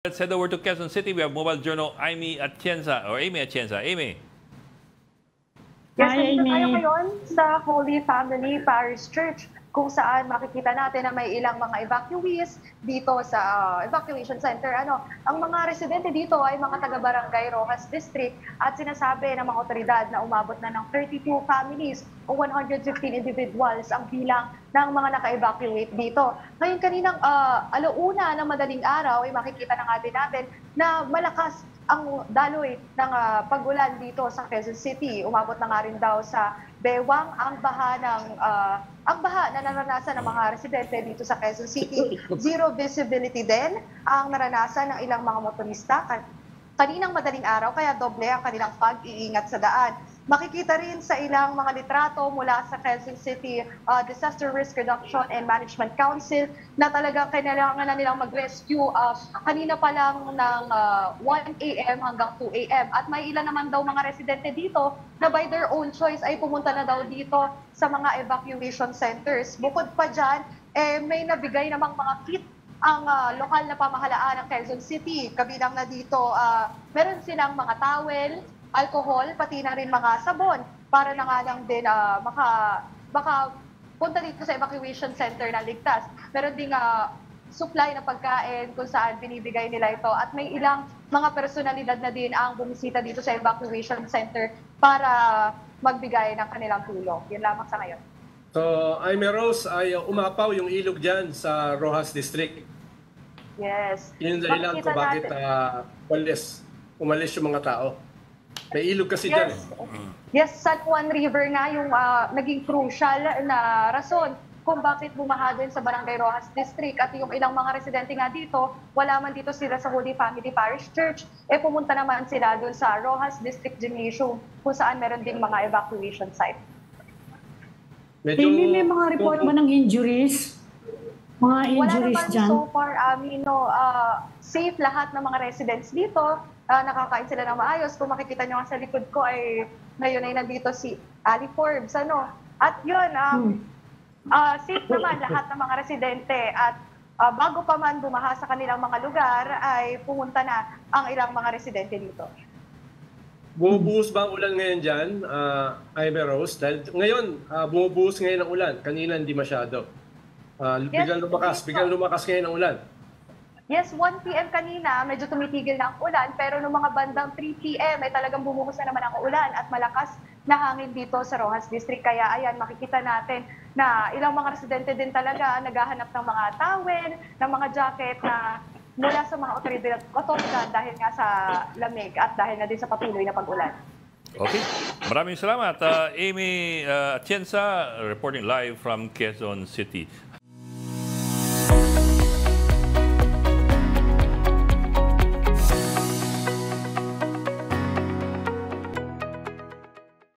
Let's head over to Quezon City. We have Mobile Journal Amy Atienza, or Amy Atienza. Amy. Yes, nandito tayo ngayon sa Holy Family Parish Church kung saan makikita natin na may ilang mga evacuees dito sa evacuation center. Ang mga residente dito ay mga taga-barangay Rojas District at sinasabi ng mga otoridad na umabot na ng 32 families o 115 individuals ang bilang ng mga naka-evacuate dito. Ngayon kaninang alauna ng madaling araw ay makikita na nga din natin na malakas ang daloy ng pag-ulan dito sa Quezon City. Umabot na nga rin daw sa bewang ang baha na naranasan ng mga residente dito sa Quezon City. Zero visibility din ang naranasan ng ilang mga motorista kaninang madaling araw, kaya doble ang kanilang pag-iingat sa daan. Makikita rin sa ilang mga litrato mula sa Quezon City Disaster Risk Reduction and Management Council na talagang kailangan na nilang mag-rescue kanina pa lang ng 1 a.m. hanggang 2 a.m. At may ilan naman daw mga residente dito na by their own choice ay pumunta na daw dito sa mga evacuation centers. Bukod pa dyan, may nabigay namang mga kit ang lokal na pamahalaan ng Quezon City. Kabilang na dito, meron silang mga towel, alcohol, pati na rin mga sabon para na nga lang din baka punta dito sa evacuation center na ligtas. Meron ding supply na pagkain kung saan binibigay nila ito at may ilang mga personalidad na din ang bumisita dito sa evacuation center para magbigay ng kanilang tulong. Yun lamang sa ngayon. So, Amy Rose, ay umapaw yung ilog dyan sa Rojas District. Yes. Yun dahilan kung bakit umalis yung mga tao. May ilog kasi dyan. Yes, San Juan River nga yung naging crucial na rason kung bakit bumaha din sa Barangay Rojas District. At yung ilang mga residente nga dito, wala man dito sila sa Holy Family Parish Church, pumunta naman sila dun sa Rojas District Gymnasium kung saan meron din mga evacuation site. May mga report ba ng injuries? Mga injuries dyan? Wala naman so far, safe lahat ng mga residents dito. Nakakain sila ng maayos. Kung makikita nyo nga sa likod ko ay ngayon ay nandito si Ali Forbes. At yun, safe naman lahat ng mga residente. At bago pa man bumaha sa kanilang mga lugar ay pumunta na ang ilang mga residente dito. Bumubuhos ba ang ulan ngayon dyan, Amy Rose? Dahil ngayon, bumubuhos ngayon ang ulan. Kanina hindi masyado. Biglang lumakas ngayon ang ulan. Yes, 1 p.m. kanina, medyo tumitigil na ang ulan. Pero noong mga bandang 3 p.m. ay talagang bumuhos na naman ang ulan at malakas na hangin dito sa Rojas District. Kaya ayan, makikita natin na ilang mga residente din talaga naghahanap ng mga towel, ng mga jacket na mula sa mga otoridad dahil nga sa lamig at dahil na din sa patuloy na pag-ulan. Okay. Maraming salamat. Amy Atienza reporting live from Quezon City.